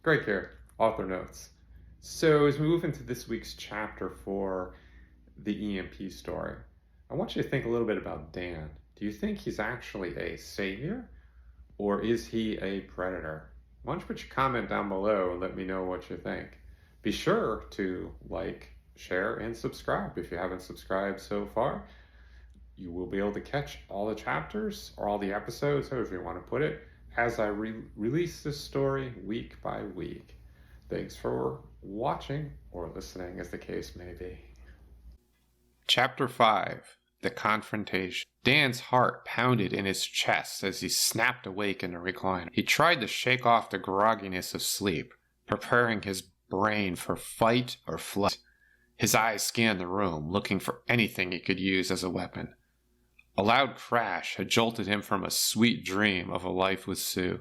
Great here, author notes. So as we move into this week's chapter for the EMP story, I want you to think a little bit about Dan. Do you think he's actually a savior, or is he a predator? Why don't you put your comment down below and let me know what you think. Be sure to like, share, and subscribe if you haven't subscribed so far. You will be able to catch all the chapters or all the episodes, however you want to put it, as I release this story week by week. Thanks for watching or listening, as the case may be. Chapter 5, The Confrontation. Dan's heart pounded in his chest as he snapped awake in the recliner. He tried to shake off the grogginess of sleep, preparing his brain for fight or flight. His eyes scanned the room, looking for anything he could use as a weapon. A loud crash had jolted him from a sweet dream of a life with Sue.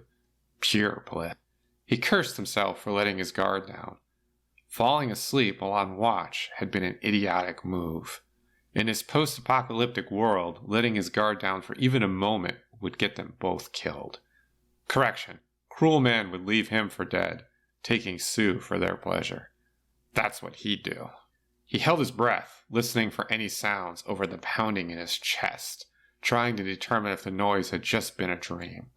Pure bliss. He cursed himself for letting his guard down. Falling asleep while on watch had been an idiotic move. In his post-apocalyptic world, letting his guard down for even a moment would get them both killed. Correction, cruel men would leave him for dead, taking Sue for their pleasure. That's what he'd do. He held his breath, listening for any sounds over the pounding in his chest, trying to determine if the noise had just been a dream.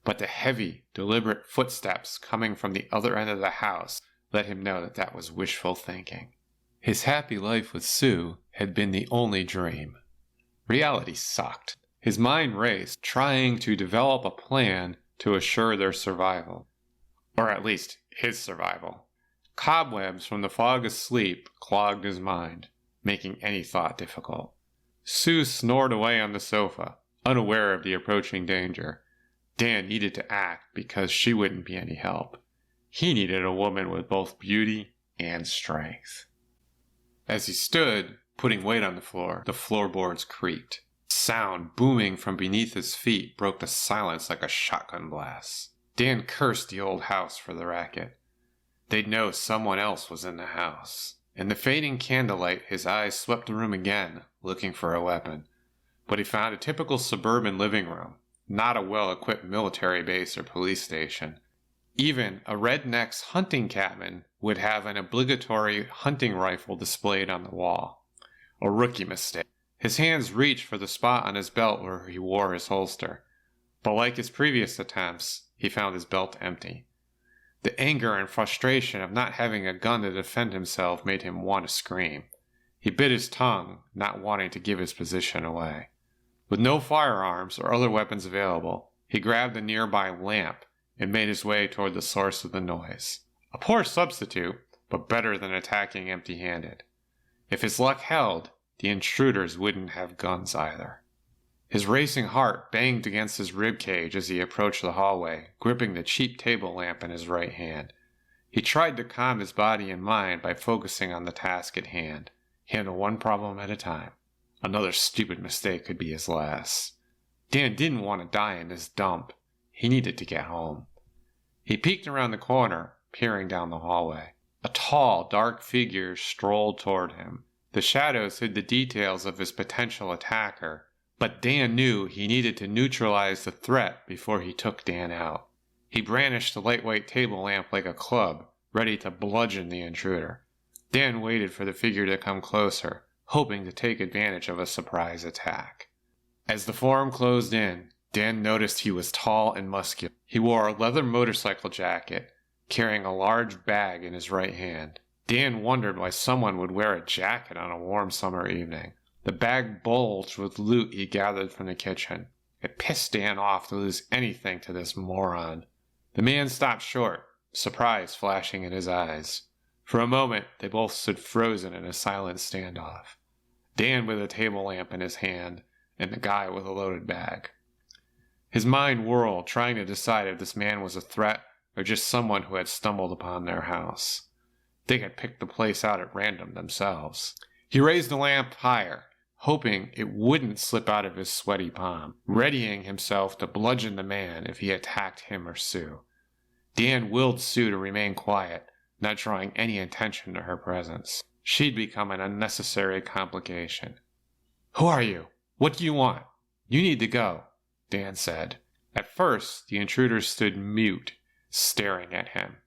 But the heavy, deliberate footsteps coming from the other end of the house let him know that that was wishful thinking. His happy life with Sue had been the only dream. Reality sucked. His mind raced, trying to develop a plan to assure their survival. Or at least, his survival. Cobwebs from the fog of sleep clogged his mind, making any thought difficult. Sue snored away on the sofa, unaware of the approaching danger. Dan needed to act because she wouldn't be any help. He needed a woman with both beauty and strength. As he stood, putting weight on the floorboards creaked. Sound booming from beneath his feet broke the silence like a shotgun blast. Dan cursed the old house for the racket. They'd know someone else was in the house. In the fading candlelight, his eyes swept the room again, looking for a weapon. But he found a typical suburban living room, not a well-equipped military base or police station. Even a redneck's hunting cabin would have an obligatory hunting rifle displayed on the wall. A rookie mistake. His hands reached for the spot on his belt where he wore his holster. But like his previous attempts, he found his belt empty. The anger and frustration of not having a gun to defend himself made him want to scream. He bit his tongue, not wanting to give his position away. With no firearms or other weapons available, he grabbed a nearby lamp and made his way toward the source of the noise. A poor substitute, but better than attacking empty-handed. If his luck held, the intruders wouldn't have guns either. His racing heart banged against his ribcage as he approached the hallway, gripping the cheap table lamp in his right hand. He tried to calm his body and mind by focusing on the task at hand. Handle one problem at a time. Another stupid mistake could be his last. Dan didn't want to die in this dump. He needed to get home. He peeked around the corner, peering down the hallway. A tall, dark figure strolled toward him. The shadows hid the details of his potential attacker, but Dan knew he needed to neutralize the threat before he took Dan out. He brandished the lightweight table lamp like a club, ready to bludgeon the intruder. Dan waited for the figure to come closer, hoping to take advantage of a surprise attack. As the form closed in, Dan noticed he was tall and muscular. He wore a leather motorcycle jacket, carrying a large bag in his right hand. Dan wondered why someone would wear a jacket on a warm summer evening. The bag bulged with loot he gathered from the kitchen. It pissed Dan off to lose anything to this moron. The man stopped short, surprise flashing in his eyes. For a moment, they both stood frozen in a silent standoff. Dan with a table lamp in his hand, and the guy with a loaded bag. His mind whirled, trying to decide if this man was a threat or just someone who had stumbled upon their house. They had picked the place out at random themselves. He raised the lamp higher, hoping it wouldn't slip out of his sweaty palm, readying himself to bludgeon the man if he attacked him or Sue. Dan willed Sue to remain quiet, not drawing any attention to her presence. She'd become an unnecessary complication. "Who are you? What do you want? You need to go," Dan said. At first, the intruder stood mute, staring at him.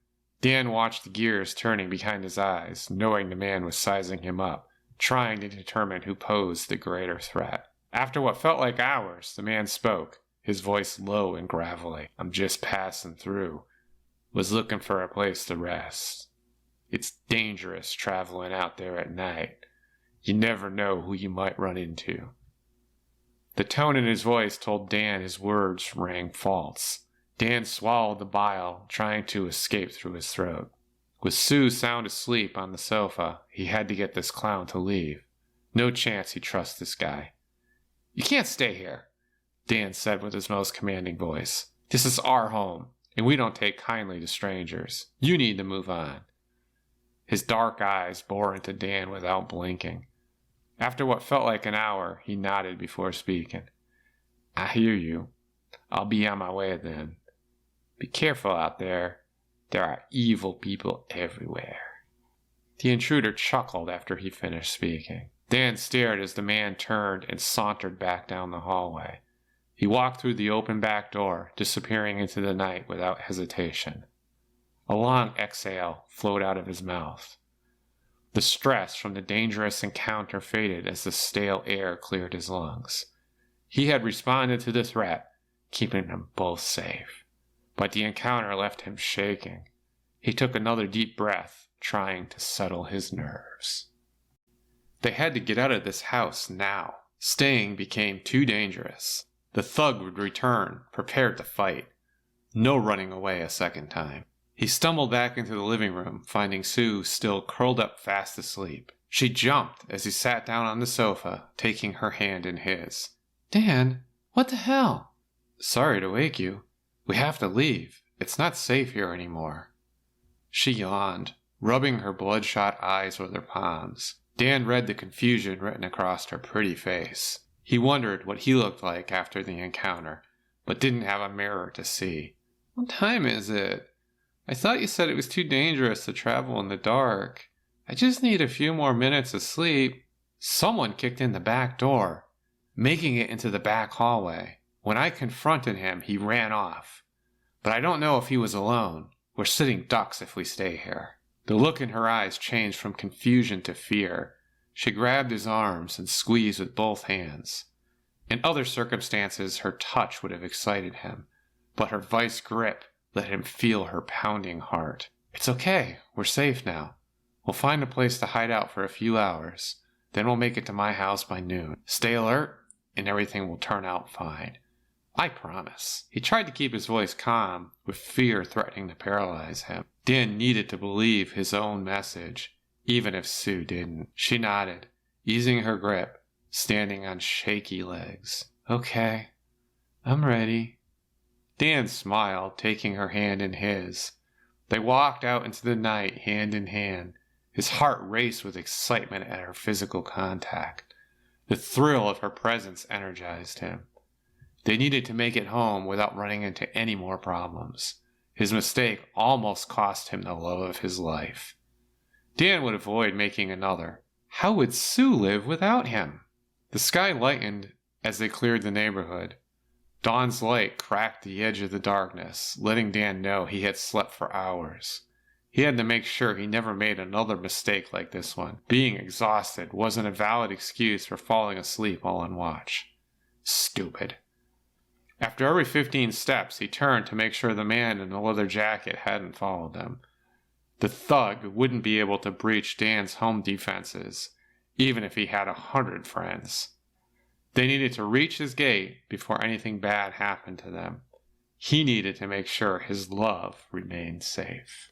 Dan watched the gears turning behind his eyes, knowing the man was sizing him up, trying to determine who posed the greater threat. After what felt like hours, the man spoke, his voice low and gravelly. "I'm just passing through. Was looking for a place to rest. It's dangerous traveling out there at night. You never know who you might run into." The tone in his voice told Dan his words rang false. Dan swallowed the bile, trying to escape through his throat. With Sue sound asleep on the sofa, he had to get this clown to leave. No chance he'd trust this guy. "You can't stay here," Dan said with his most commanding voice. "This is our home, and we don't take kindly to strangers. You need to move on." His dark eyes bored into Dan without blinking. After what felt like an hour, he nodded before speaking. "I hear you. I'll be on my way then. Be careful out there. There are evil people everywhere." The intruder chuckled after he finished speaking. Dan stared as the man turned and sauntered back down the hallway. He walked through the open back door, disappearing into the night without hesitation. A long exhale flowed out of his mouth. The stress from the dangerous encounter faded as the stale air cleared his lungs. He had responded to the threat, keeping them both safe. But the encounter left him shaking. He took another deep breath, trying to settle his nerves. They had to get out of this house now. Staying became too dangerous. The thug would return, prepared to fight. No running away a second time. He stumbled back into the living room, finding Sue still curled up fast asleep. She jumped as he sat down on the sofa, taking her hand in his. "Dan, what the hell?" "Sorry to wake you. We have to leave. It's not safe here anymore." She yawned, rubbing her bloodshot eyes with her palms. Dan read the confusion written across her pretty face. He wondered what he looked like after the encounter, but didn't have a mirror to see. "What time is it? I thought you said it was too dangerous to travel in the dark. I just need a few more minutes of sleep." Someone kicked in the back door, making it into the back hallway. When I confronted him, he ran off. But I don't know if he was alone. We're sitting ducks if we stay here. The look in her eyes changed from confusion to fear. She grabbed his arms and squeezed with both hands. In other circumstances, her touch would have excited him, but her vice grip let him feel her pounding heart. "It's okay. We're safe now. We'll find a place to hide out for a few hours. Then we'll make it to my house by noon. Stay alert, and everything will turn out fine. I promise." He tried to keep his voice calm, with fear threatening to paralyze him. Dan needed to believe his own message, even if Sue didn't. She nodded, easing her grip, standing on shaky legs. "Okay, I'm ready." Dan smiled, taking her hand in his. They walked out into the night, hand in hand. His heart raced with excitement at her physical contact. The thrill of her presence energized him. They needed to make it home without running into any more problems. His mistake almost cost him the love of his life. Dan would avoid making another. How would Sue live without him? The sky lightened as they cleared the neighborhood. Dawn's light cracked the edge of the darkness, letting Dan know he had slept for hours. He had to make sure he never made another mistake like this one. Being exhausted wasn't a valid excuse for falling asleep while on watch. Stupid. After every 15 steps, he turned to make sure the man in the leather jacket hadn't followed them. The thug wouldn't be able to breach Dan's home defenses, even if he had 100 friends. They needed to reach his gate before anything bad happened to them. He needed to make sure his love remained safe.